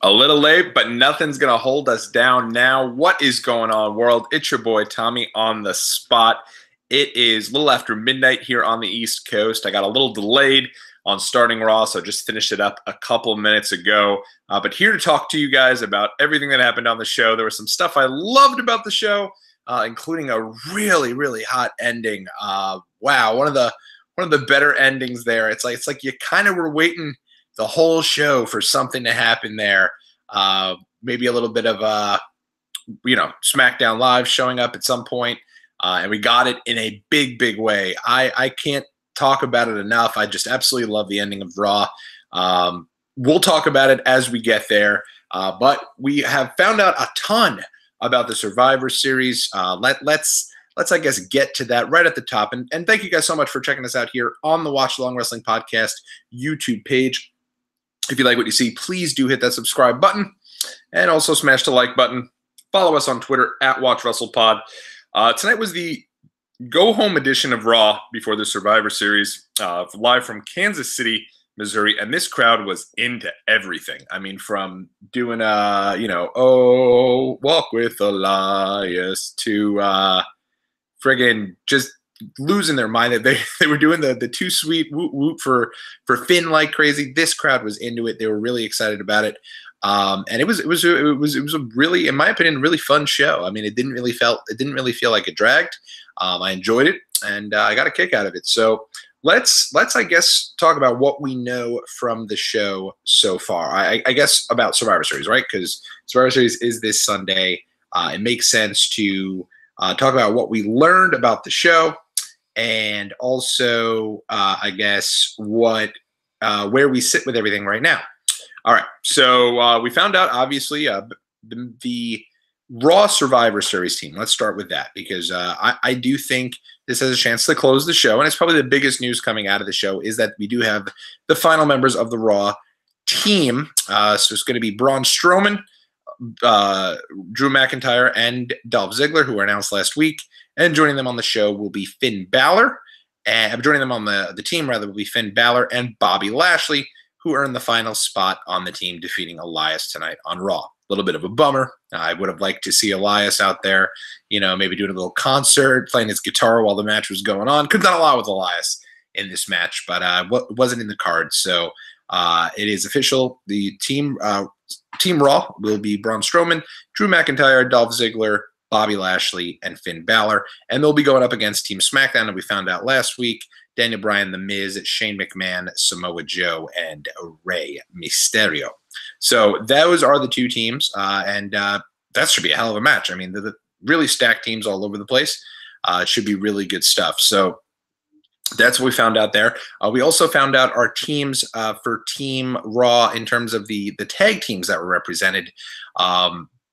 A little late, but nothing's going to hold us down now. What is going on, world? It's your boy, Tommy, on the spot. It is a little after midnight here on the East Coast. I got a little delayed on starting Raw, so just finished it up a couple minutes ago. But here to talk to you guys about everything that happened on the show. There was some stuff I loved about the show, including a really, really hot ending. Wow, one of the better endings there. It's like you kind of were waiting the whole show for something to happen there. Maybe a little bit of SmackDown Live showing up at some point, and we got it in a big, big way. I can't talk about it enough. I just absolutely love the ending of Raw. We'll talk about it as we get there, but we have found out a ton about the Survivor Series. Let's I guess get to that right at the top. And thank you guys so much for checking us out here on the Watchalong Wrestling Podcast YouTube page. If you like what you see, please do hit that subscribe button and also smash the like button. Follow us on Twitter at WatchWrestlePod. Tonight was the go-home edition of Raw before the Survivor Series, live from Kansas City, Missouri, and this crowd was into everything. I mean, from doing "Oh, Walk with Elias" to friggin' just losing their mind that they were doing the too sweet whoop whoop for Finn like crazy. This crowd was into it. They were really excited about it, and it was a really, in my opinion, really fun show. I mean, it didn't really feel like it dragged. I enjoyed it, and I got a kick out of it. So let's I guess talk about what we know from the show so far. I guess about Survivor Series, right? Because Survivor Series is this Sunday. It makes sense to talk about what we learned about the show. And also, I guess, where we sit with everything right now. All right, so we found out, obviously, the Raw Survivor Series team. Let's start with that, because I do think this has a chance to close the show, and it's probably the biggest news coming out of the show is that we do have the final members of the Raw team. So it's going to be Braun Strowman, Drew McIntyre, and Dolph Ziggler, who were announced last week. And joining them on the show will be Finn Balor. And joining them on the team, rather, will be Finn Balor and Bobby Lashley, who earned the final spot on the team, defeating Elias tonight on Raw. A little bit of a bummer. I would have liked to see Elias out there, maybe doing a little concert, playing his guitar while the match was going on. Could have done a lot with Elias in this match, but wasn't in the cards. So it is official. The Team Raw will be Braun Strowman, Drew McIntyre, Dolph Ziggler, Bobby Lashley, and Finn Balor. And they'll be going up against Team SmackDown, that we found out last week. Daniel Bryan, The Miz, Shane McMahon, Samoa Joe, and Rey Mysterio. So those are the two teams, and that should be a hell of a match. I mean, the really stacked teams all over the place. It should be really good stuff. So that's what we found out there. We also found out our teams for Team Raw in terms of the tag teams that were represented.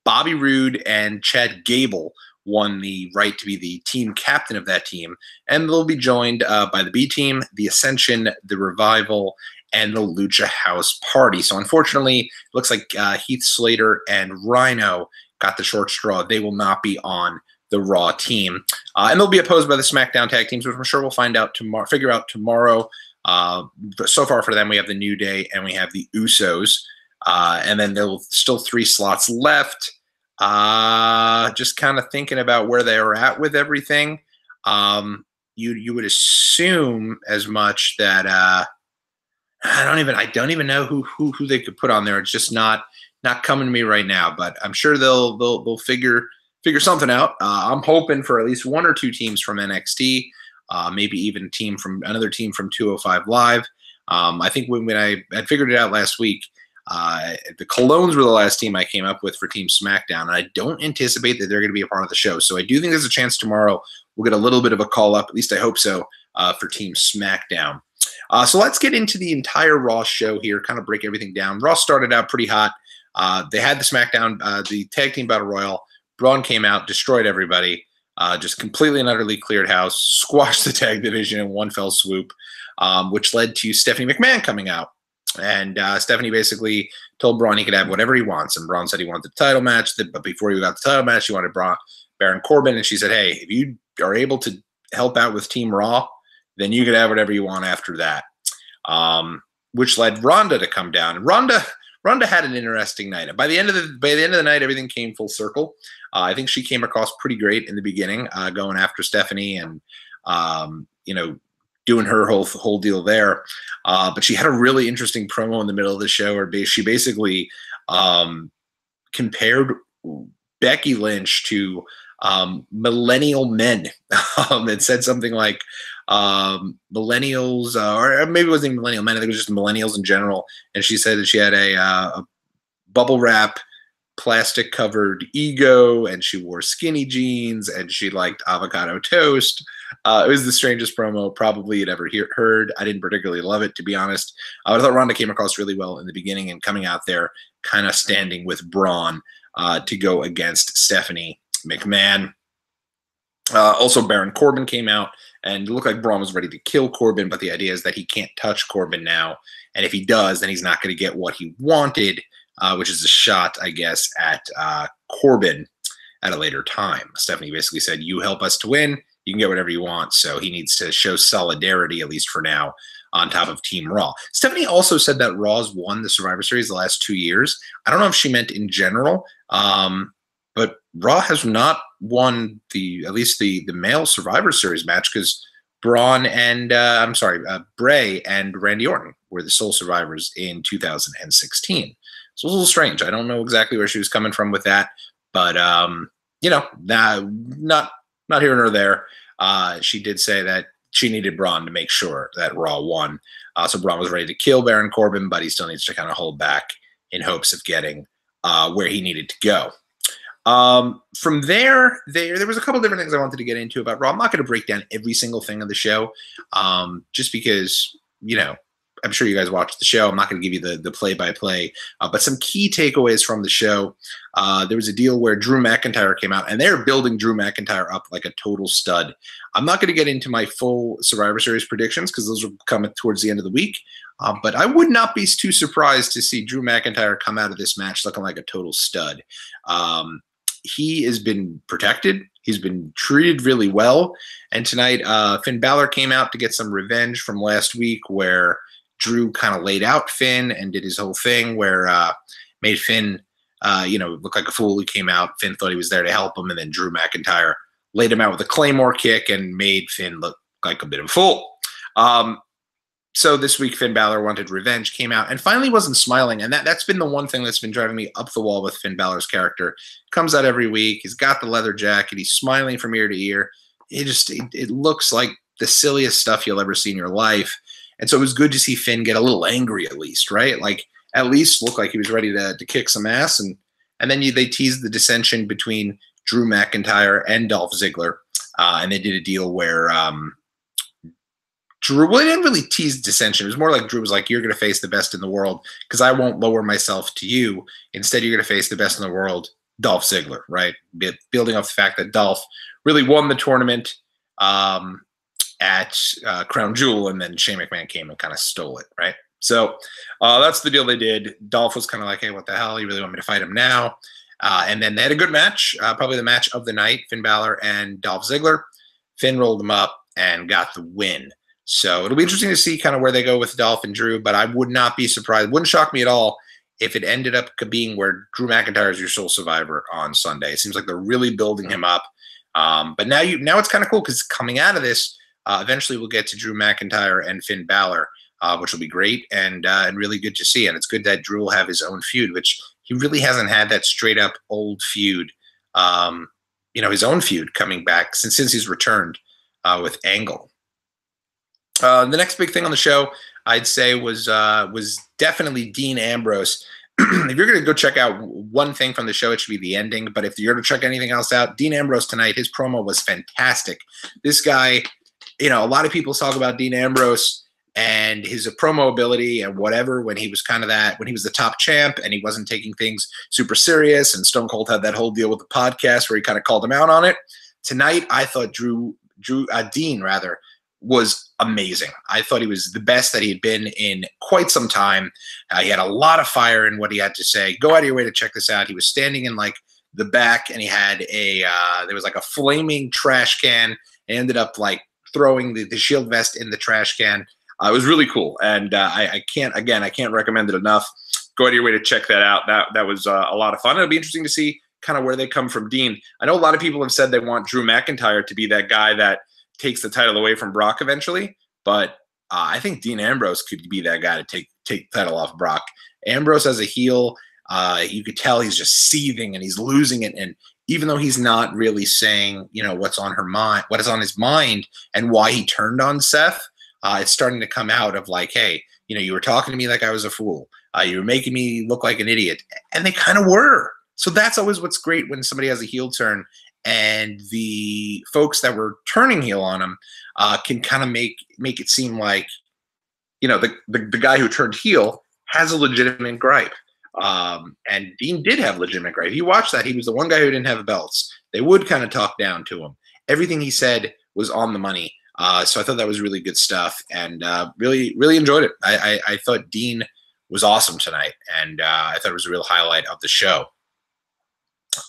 Bobby Roode and Chad Gable won the right to be the team captain of that team, and they'll be joined by the B Team, the Ascension, the Revival, and the Lucha House Party. So unfortunately, it looks like Heath Slater and Rhino got the short straw. They will not be on the Raw team, and they'll be opposed by the SmackDown tag teams, which I'm sure we'll figure out tomorrow. So far for them, we have the New Day and we have the Usos, and then there'll still 3 slots left. Just kind of thinking about where they are at with everything. You would assume as much that I don't even know who they could put on there. It's just not coming to me right now, but I'm sure they'll figure something out. I'm hoping for at least 1 or 2 teams from NXT, maybe even another team from 205 Live. I think when I had figured it out last week, the Colognes were the last team I came up with for Team SmackDown, and I don't anticipate that they're going to be a part of the show. So I do think there's a chance tomorrow we'll get a little bit of a call up, at least I hope so, for Team SmackDown. So let's get into the entire Raw show here, kind of break everything down. Raw started out pretty hot. They had the SmackDown, the Tag Team Battle Royal. Braun came out, destroyed everybody, just completely and utterly cleared house, squashed the tag division in one fell swoop, which led to Stephanie McMahon coming out. And Stephanie basically told Braun he could have whatever he wants. And Braun said he wanted the title match, but before he got the title match, he wanted Baron Corbin. And she said, hey, if you are able to help out with Team Raw, then you could have whatever you want after that. Which led Ronda to come down. And Ronda Ronda had an interesting night. By the end of the night, everything came full circle. I think she came across pretty great in the beginning, going after Stephanie and doing her whole deal there. But she had a really interesting promo in the middle of the show where she basically compared Becky Lynch to millennial men. It said something like millennials, or maybe it wasn't even millennial men. I think it was just millennials in general. And she said that she had a bubble wrap, plastic covered ego, and she wore skinny jeans, and she liked avocado toast. It was the strangest promo probably you'd ever heard. I didn't particularly love it, to be honest. I thought Ronda came across really well in the beginning and coming out there kind of standing with Braun to go against Stephanie McMahon. Also, Baron Corbin came out, and it looked like Braun was ready to kill Corbin, but the idea is that he can't touch Corbin now, and if he does, then he's not going to get what he wanted, which is a shot, I guess, at Corbin at a later time. Stephanie basically said, you help us to win, you can get whatever you want, so he needs to show solidarity, at least for now, on top of Team Raw. Stephanie also said that Raw's won the Survivor Series the last 2 years. I don't know if she meant in general, but Raw has not won at least the male Survivor Series match because Bray and Randy Orton were the sole survivors in 2016. So it's a little strange. I don't know exactly where she was coming from with that, but not here nor there. She did say that she needed Braun to make sure that Raw won. So Braun was ready to kill Baron Corbin, but he still needs to kind of hold back in hopes of getting where he needed to go. From there was a couple different things I wanted to get into about Raw. I'm not going to break down every single thing of the show, just because, I'm sure you guys watched the show. I'm not going to give you the play-by-play, but some key takeaways from the show. There was a deal where Drew McIntyre came out, and they're building Drew McIntyre up like a total stud. I'm not going to get into my full Survivor Series predictions because those will come towards the end of the week, but I would not be too surprised to see Drew McIntyre come out of this match looking like a total stud. He has been protected. He's been treated really well. And tonight, Finn Balor came out to get some revenge from last week where Drew kind of laid out Finn and did his whole thing where made Finn, look like a fool. He came out. Finn thought he was there to help him. And then Drew McIntyre laid him out with a Claymore kick and made Finn look like a bit of a fool. So this week, Finn Balor wanted revenge, came out, and finally wasn't smiling. And that's been the one thing that's been driving me up the wall with Finn Balor's character. Comes out every week. He's got the leather jacket. He's smiling from ear to ear. It looks like the silliest stuff you'll ever see in your life. And so it was good to see Finn get a little angry at least, right? Like, at least look like he was ready to kick some ass. And then they teased the dissension between Drew McIntyre and Dolph Ziggler. And they did a deal where Drew, well, they didn't really tease dissension. It was more like Drew was like, you're going to face the best in the world because I won't lower myself to you. Instead, you're going to face the best in the world, Dolph Ziggler, right? Building off the fact that Dolph really won the tournament at Crown Jewel, and then Shane McMahon came and kind of stole it, right? So that's the deal they did. Dolph was kind of like, hey, what the hell? You really want me to fight him now? And then they had a good match, probably the match of the night, Finn Balor and Dolph Ziggler. Finn rolled him up and got the win. So it'll be interesting to see kind of where they go with Dolph and Drew, but I would not be surprised. It wouldn't shock me at all if it ended up being where Drew McIntyre is your sole survivor on Sunday. It seems like they're really building him up. But now it's kind of cool because coming out of this, eventually we'll get to Drew McIntyre and Finn Balor, which will be great and really good to see. And it's good that Drew will have his own feud, which he really hasn't had that straight up old feud, his own feud coming back since he's returned with Angle. The next big thing on the show, I'd say, was definitely Dean Ambrose. If you're going to go check out one thing from the show, it should be the ending. But if you're going to check anything else out, Dean Ambrose tonight, his promo was fantastic. This guy, a lot of people talk about Dean Ambrose and his promo ability and whatever when he was when he was the top champ and he wasn't taking things super serious. And Stone Cold had that whole deal with the podcast where he kind of called him out on it. Tonight, I thought Dean was amazing. I thought he was the best that he had been in quite some time. He had a lot of fire in what he had to say. Go out of your way to check this out. He was standing in like the back and he had there was like a flaming trash can. He ended up like throwing the shield vest in the trash can. It was really cool. And I can't recommend it enough. go out of your way to check that out. That was a lot of fun. It'll be interesting to see kind of where they come from Dean. I know a lot of people have said they want Drew McIntyre to be that guy that takes the title away from Brock eventually, but I think Dean Ambrose could be that guy to take the title off Brock. Ambrose as a heel, you could tell he's just seething and he's losing it. And even though he's not really saying, what's on her mind, what is on his mind and why he turned on Seth, it's starting to come out of like, hey, you were talking to me like I was a fool. You were making me look like an idiot. And they kind of were. So that's always what's great when somebody has a heel turn and the folks that were turning heel on him can kind of make it seem like, the guy who turned heel has a legitimate gripe. And Dean did have legitimate gripe. If you watch that, he was the one guy who didn't have belts. They would kind of talk down to him. Everything he said was on the money. So I thought that was really good stuff and really, really enjoyed it. I thought Dean was awesome tonight, and I thought it was a real highlight of the show.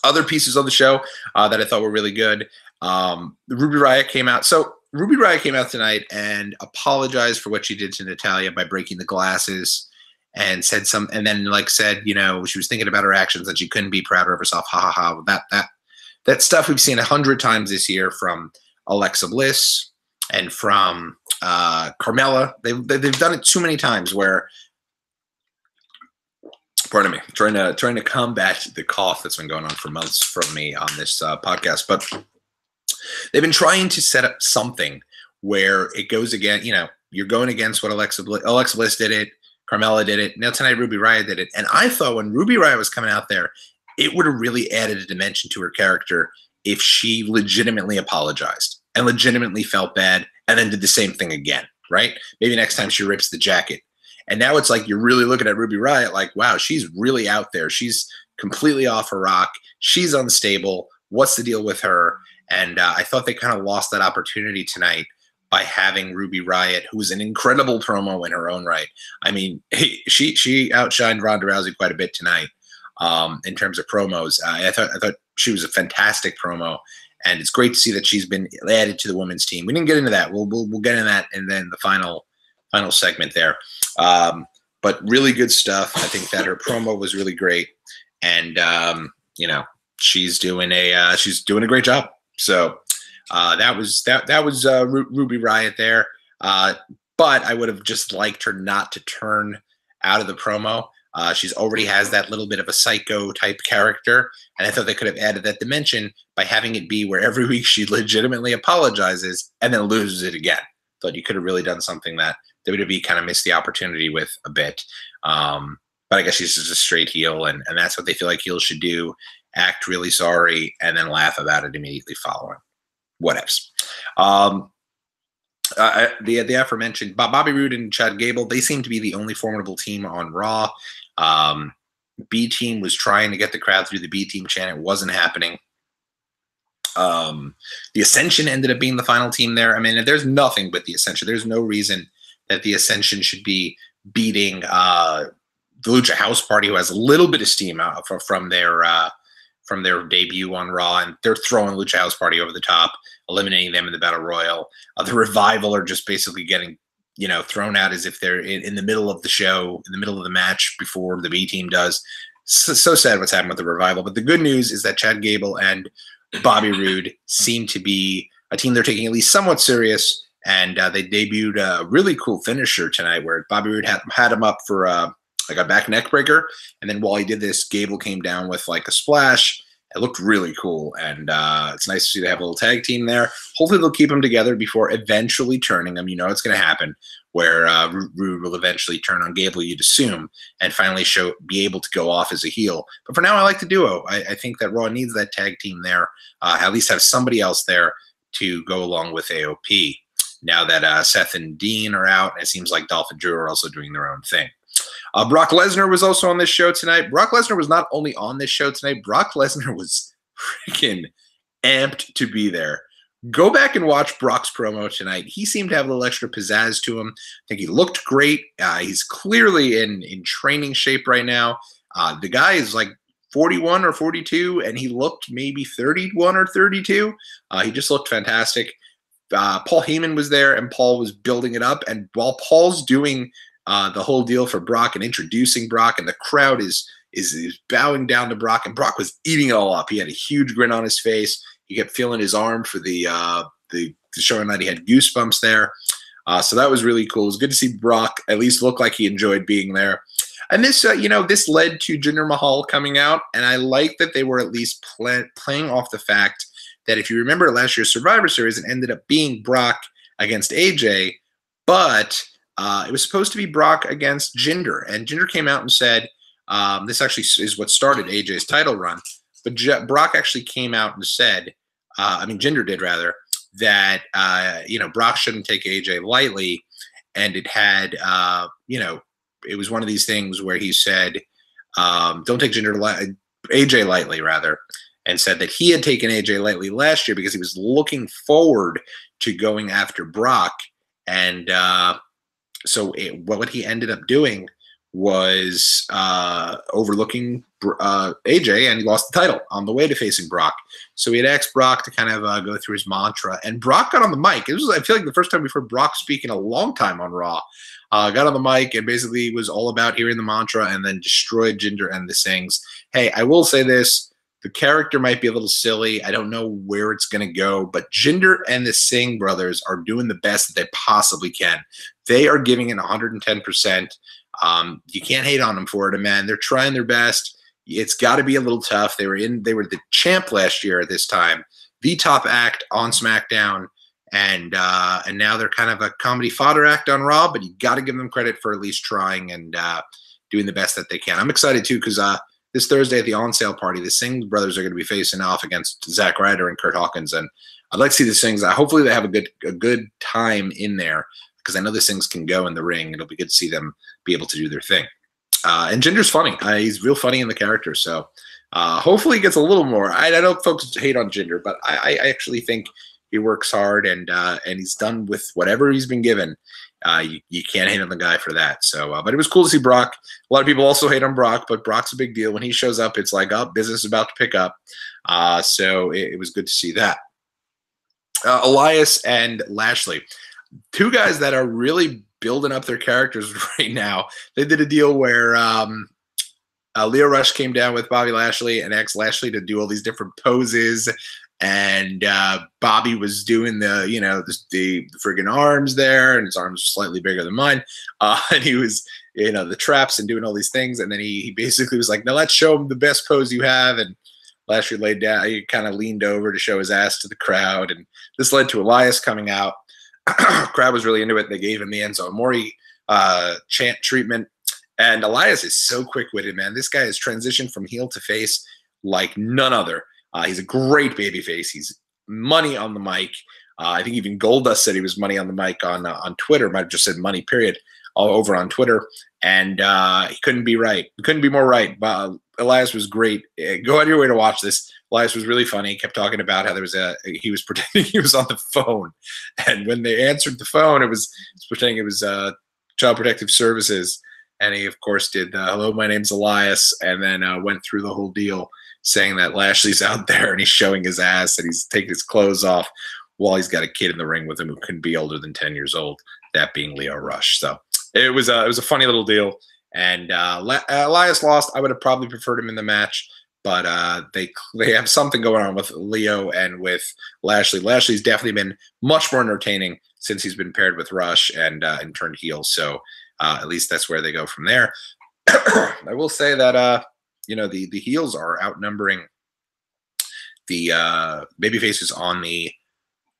Other pieces of the show that I thought were really good. Ruby Riott came out. So Ruby Riott came out tonight and apologized for what she did to Natalya by breaking the glasses and said said, she was thinking about her actions and she couldn't be prouder of herself. Ha ha ha. That stuff we've seen 100 times this year from Alexa Bliss and from Carmella. They've done it too many times where, pardon me, trying to combat the cough that's been going on for months from me on this podcast. But they've been trying to set up something where it goes again. You're going against what Alexa Bliss did it, Carmella did it. Now tonight Ruby Riott did it. And I thought when Ruby Riott was coming out there, it would have really added a dimension to her character if she legitimately apologized and legitimately felt bad and then did the same thing again, right? Maybe next time she rips the jacket. And now it's like you're really looking at Ruby Riott like, wow, she's really out there. She's completely off her rock. She's unstable. What's the deal with her? And I thought they kind of lost that opportunity tonight by having Ruby Riott, who was an incredible promo in her own right. I mean, she outshined Ronda Rousey quite a bit tonight in terms of promos. I thought she was a fantastic promo, and it's great to see that she's been added to the women's team. We didn't get into that. We'll get into that and then the final segment there. But really good stuff. I think that her promo was really great, and she's doing a great job. So that was Ruby Riott there. But I would have just liked her not to turn out of the promo. She's already has that little bit of a psycho type character, and I thought they could have added that dimension by having it be where every week she legitimately apologizes and then loses it again. Thought you could have really done something that WWE kind of missed the opportunity with a bit. But I guess she's just a straight heel, and that's what they feel like heels should do: act really sorry and then laugh about it immediately following. Whatevs. The aforementioned Bobby Roode and Chad Gable, they seem to be the only formidable team on Raw. B Team was trying to get the crowd through the B Team chant. It wasn't happening. The Ascension ended up being the final team there. I mean, there's nothing but the Ascension. There's no reason that the Ascension should be beating the Lucha House Party, who has a little bit of steam out from their debut on Raw, and they're throwing Lucha House Party over the top, eliminating them in the Battle Royal. The Revival are just basically getting thrown out as if they're in the middle of the show, in the middle of the match before the B Team does. So sad what's happened with the Revival. But the good news is that Chad Gable and Bobby Roode seem to be a team they're taking at least somewhat serious, and they debuted a really cool finisher tonight where Bobby Roode had him up for like a back neck breaker, and then while he did this, Gable came down with like a splash. It looked really cool, and it's nice to see they have a little tag team there. Hopefully they'll keep them together before eventually turning them. It's going to happen, where Roode will eventually turn on Gable, you'd assume, and finally be able to go off as a heel. But for now, I like the duo. I think that Raw needs that tag team there, at least have somebody else there to go along with AOP. Now that Seth and Dean are out, and it seems like Dolph and Drew are also doing their own thing. Brock Lesnar was also on this show tonight. Brock Lesnar was not only on this show tonight, Brock Lesnar was freaking amped to be there. Go back and watch Brock's promo tonight. He seemed to have a little extra pizzazz to him. I think he looked great. He's clearly in training shape right now. The guy is like 41 or 42, and he looked maybe 31 or 32. He just looked fantastic. Paul Heyman was there, and Paul was building it up. And while Paul's doing the whole deal for Brock and introducing Brock, and the crowd is bowing down to Brock, and Brock was eating it all up. He had a huge grin on his face. He kept feeling his arm for the showing that he had goosebumps there. So that was really cool. It was good to see Brock at least look like he enjoyed being there. And this, this led to Jinder Mahal coming out, and I like that they were at least playing off the fact that if you remember last year's Survivor Series, it ended up being Brock against AJ, but it was supposed to be Brock against Jinder, and Jinder came out and said, this actually is what started AJ's title run, but Brock actually came out and said, Jinder did rather, that, Brock shouldn't take AJ lightly, and it had, it was one of these things where he said, don't take AJ lightly, rather, and said that he had taken AJ lightly last year because he was looking forward to going after Brock. And what he ended up doing was overlooking AJ, and he lost the title on the way to facing Brock. So he had asked Brock to kind of go through his mantra, and Brock got on the mic. It was, I feel like, the first time we've heard Brock speak in a long time on Raw. Got on the mic and basically was all about hearing the mantra, and then destroyed Jinder and the Sings. Hey, I will say this. The character might be a little silly. I don't know where it's going to go, but Jinder and the Singh brothers are doing the best that they possibly can. They are giving it 110%. You can't hate on them for it, man. They're trying their best. It's got to be a little tough. They were the champ last year at this time, the top act on SmackDown, and now they're kind of a comedy fodder act on Raw. But you got to give them credit for at least trying and doing the best that they can. I'm excited too because this Thursday at the on-sale party, the Singh brothers are going to be facing off against Zack Ryder and Kurt Hawkins, and I'd like to see the Singhs. Hopefully, they have a good time in there because I know the Singhs can go in the ring. It'll be good to see them be able to do their thing. And Jinder's funny. He's real funny in the character, so hopefully he gets a little more. I know folks hate on Jinder, but I actually think he works hard and he's done with whatever he's been given. You can't hate on the guy for that. So, but it was cool to see Brock. A lot of people also hate on Brock, but Brock's a big deal. When he shows up, it's like, oh, business is about to pick up. So it was good to see that. Elias and Lashley, two guys that are really building up their characters right now. They did a deal where Leo Rush came down with Bobby Lashley and asked Lashley to do all these different poses. And Bobby was doing the friggin' arms there, and his arms were slightly bigger than mine. And he was, the traps and doing all these things. And then he basically was like, now let's show him the best pose you have. And Lashley laid down, he kind of leaned over to show his ass to the crowd. And this led to Elias coming out. Crowd was really into it. They gave him the Enzo Amore chant treatment. And Elias is so quick-witted, man. This guy has transitioned from heel to face like none other. He's a great babyface. He's money on the mic. I think even Goldust said he was money on the mic on Twitter. Might have just said money, period, all over on Twitter. And he couldn't be right. He couldn't be more right. Elias was great. Go out of your way to watch this. Elias was really funny. He kept talking about how he was pretending he was on the phone. And when they answered the phone, it was pretending it was Child Protective Services. And he, of course, did, hello, my name's Elias, and then went through the whole deal, saying that Lashley's out there and he's showing his ass and he's taking his clothes off while he's got a kid in the ring with him who couldn't be older than 10 years old, that being Leo Rush. So it was a funny little deal. And Elias lost. I would have probably preferred him in the match, but they have something going on with Leo and with Lashley. Lashley's definitely been much more entertaining since he's been paired with Rush and turned heel. So at least that's where they go from there. I will say that the heels are outnumbering the babyfaces on the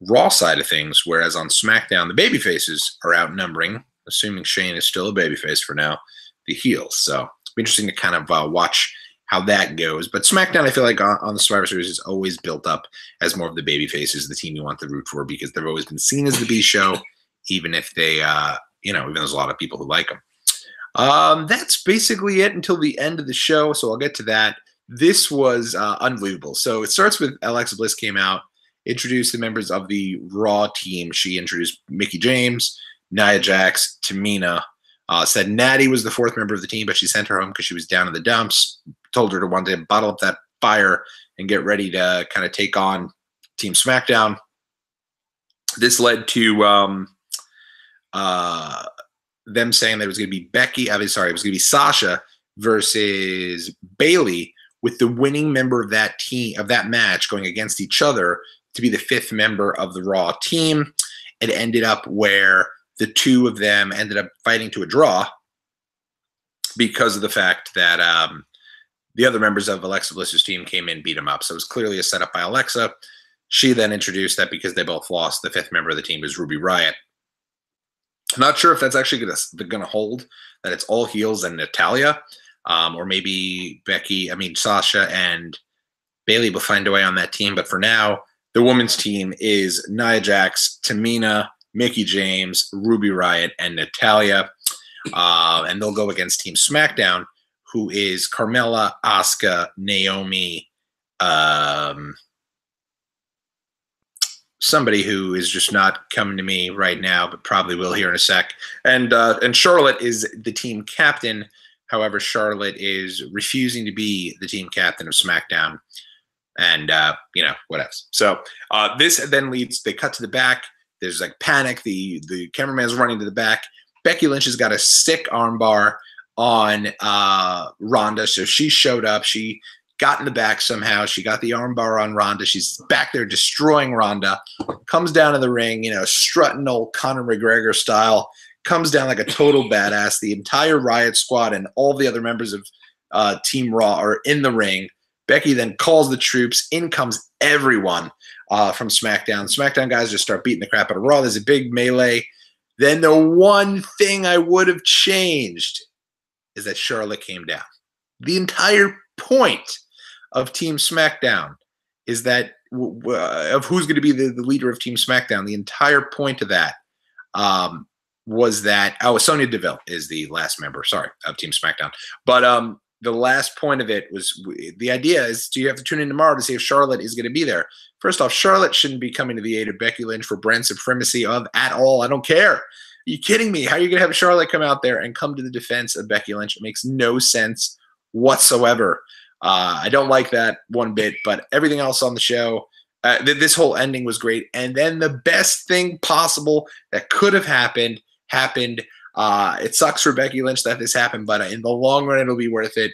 Raw side of things, whereas on SmackDown, the babyfaces are outnumbering, assuming Shane is still a babyface for now, the heels. So it's interesting to kind of watch how that goes. But SmackDown, I feel like on the Survivor Series is always built up as more of the babyfaces, the team you want to root for, because they've always been seen as the B show, even if they, even there's a lot of people who like them. That's basically it until the end of the show, so I'll get to that. This was unbelievable. So it starts with Alexa Bliss came out, introduced the members of the Raw team. She introduced Mickie James, Nia Jax, Tamina, said Natty was the fourth member of the team, but she sent her home because she was down in the dumps, told her to one day bottle up that fire and get ready to kind of take on Team SmackDown. This led to them saying that it was going to be it was going to be Sasha versus Bayley, with the winning member of that team, of that match, going against each other to be the 5th member of the Raw team. It ended up where the two of them ended up fighting to a draw because of the fact that the other members of Alexa Bliss's team came in and beat them up. So it was clearly a setup by Alexa. She then introduced that because they both lost, the 5th member of the team is Ruby Riott. I'm not sure if that's actually going to hold, that it's all heels and Natalya, or maybe Sasha and Bayley will find a way on that team. But for now, the women's team is Nia Jax, Tamina, Mickie James, Ruby Riott, and Natalya. And they'll go against Team SmackDown, who is Carmella, Asuka, Naomi, somebody who is just not coming to me right now, but probably will here in a sec. And Charlotte is the team captain. However, Charlotte is refusing to be the team captain of SmackDown. And, what else? So this then leads, they cut to the back. There's like panic. The cameraman's running to the back. Becky Lynch has got a sick armbar on Ronda. So she showed up. She got in the back somehow. She got the armbar on Ronda. She's back there destroying Ronda. Comes down to the ring, strutting old Conor McGregor style. Comes down like a total badass. The entire Riot Squad and all the other members of Team Raw are in the ring. Becky then calls the troops. In comes everyone from SmackDown. SmackDown guys just start beating the crap out of Raw. There's a big melee. Then the one thing I would have changed is that Charlotte came down. The entire point of Team SmackDown is that of who's going to be the leader of Team SmackDown. The entire point of that was that Sonya Deville is the last member, of Team SmackDown. But the last point of it was, the idea is, do you have to tune in tomorrow to see if Charlotte is going to be there? First off, Charlotte shouldn't be coming to the aid of Becky Lynch for brand supremacy at all. I don't care. Are you kidding me? How are you going to have Charlotte come out there and come to the defense of Becky Lynch? It makes no sense whatsoever. I don't like that one bit, but everything else on the show, this whole ending was great. And then the best thing possible that could have happened. It sucks for Becky Lynch that this happened, but in the long run, it'll be worth it.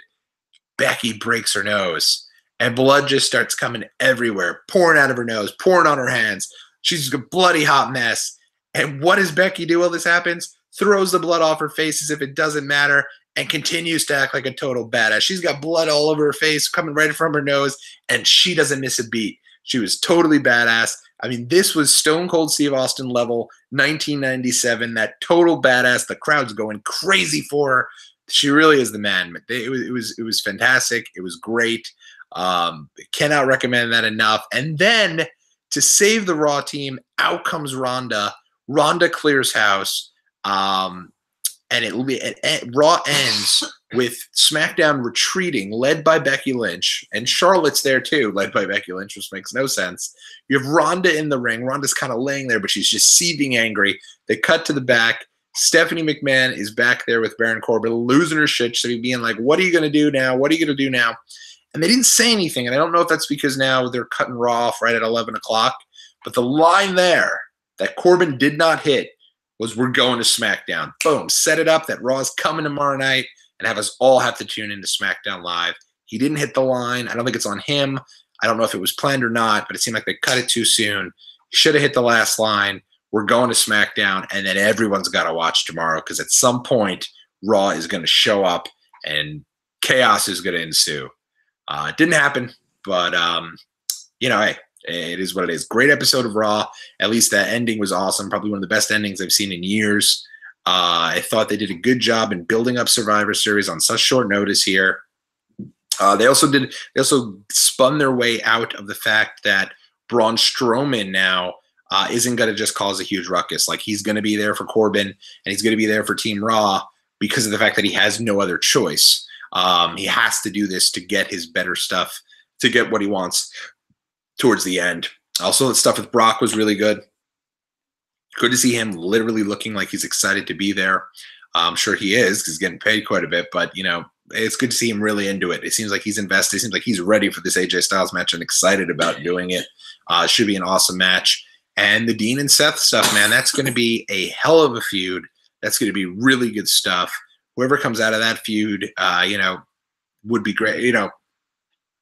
Becky breaks her nose, and blood just starts coming everywhere, pouring out of her nose, pouring on her hands. She's a bloody hot mess. And what does Becky do while this happens? Throws the blood off her face as if it doesn't matter and continues to act like a total badass. She's got blood all over her face, coming right from her nose, and she doesn't miss a beat. She was totally badass. I mean, this was Stone Cold Steve Austin level, 1997, that total badass. The crowd's going crazy for her. She really is the man. It was fantastic. It was great. Cannot recommend that enough. And then to save the Raw team, out comes Ronda. Ronda clears house. And Raw ends with SmackDown retreating, led by Becky Lynch, and Charlotte's there too, led by Becky Lynch, which makes no sense. You have Ronda in the ring. Ronda's kind of laying there, but she's just seething angry. They cut to the back. Stephanie McMahon is back there with Baron Corbin, losing her shit. So being like, "What are you going to do now? What are you going to do now?" And they didn't say anything, and I don't know if that's because now they're cutting Raw off right at 11 o'clock. But the line there that Corbin did not hit was, "We're going to SmackDown." Boom, set it up that Raw's coming tomorrow night and have us all have to tune into SmackDown Live. He didn't hit the line. I don't think it's on him. I don't know if it was planned or not, but it seemed like they cut it too soon. He should have hit the last line. We're going to SmackDown, and then everyone's got to watch tomorrow because at some point Raw is going to show up and chaos is going to ensue. It didn't happen, but hey, it is what it is. Great episode of Raw. At least that ending was awesome. Probably one of the best endings I've seen in years. I thought they did a good job in building up Survivor Series on such short notice here. They also spun their way out of the fact that Braun Strowman now isn't going to just cause a huge ruckus. Like, he's going to be there for Corbin and he's going to be there for Team Raw because of the fact that he has no other choice. He has to do this to get his better stuff, to get what he wants towards the end. Also, the stuff with Brock was really good. Good to see him literally looking like he's excited to be there. I'm sure he is because he's getting paid quite a bit, but it's good to see him really into it. It seems like he's invested. It seems like he's ready for this AJ Styles match and excited about doing it. It should be an awesome match. And the Dean and Seth stuff, man, that's going to be a hell of a feud. That's going to be really good stuff. Whoever comes out of that feud, would be great.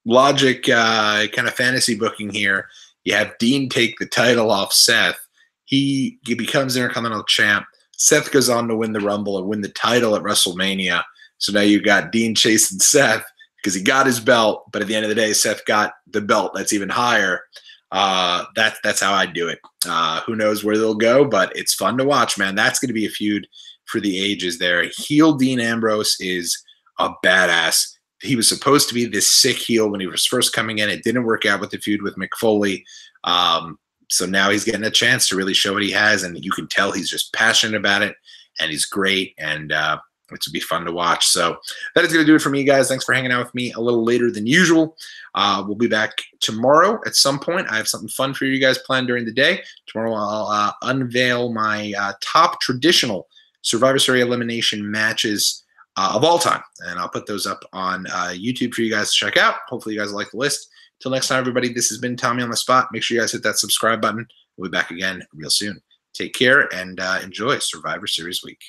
Logic kind of fantasy booking here. You have Dean take the title off Seth. He becomes Intercontinental Champ. Seth goes on to win the Rumble and win the title at WrestleMania. So now you've got Dean chasing Seth because he got his belt, but at the end of the day, Seth got the belt that's even higher. That's how I do it. Who knows where they'll go, but it's fun to watch, man. That's going to be a feud for the ages there. Heel Dean Ambrose is a badass. He was supposed to be this sick heel when he was first coming in. It didn't work out with the feud with Mick Foley. So now he's getting a chance to really show what he has, and you can tell he's just passionate about it, and he's great, and it would be fun to watch. So that is going to do it for me, guys. Thanks for hanging out with me a little later than usual. We'll be back tomorrow at some point. I have something fun for you guys planned during the day. Tomorrow I'll unveil my top traditional Survivor Series elimination matches of all time, and I'll put those up on YouTube for you guys to check out. Hopefully you guys like the list. Till next time, everybody, this has been Tommy on the Spot. Make sure you guys hit that subscribe button. We'll be back again real soon. Take care and enjoy Survivor Series week.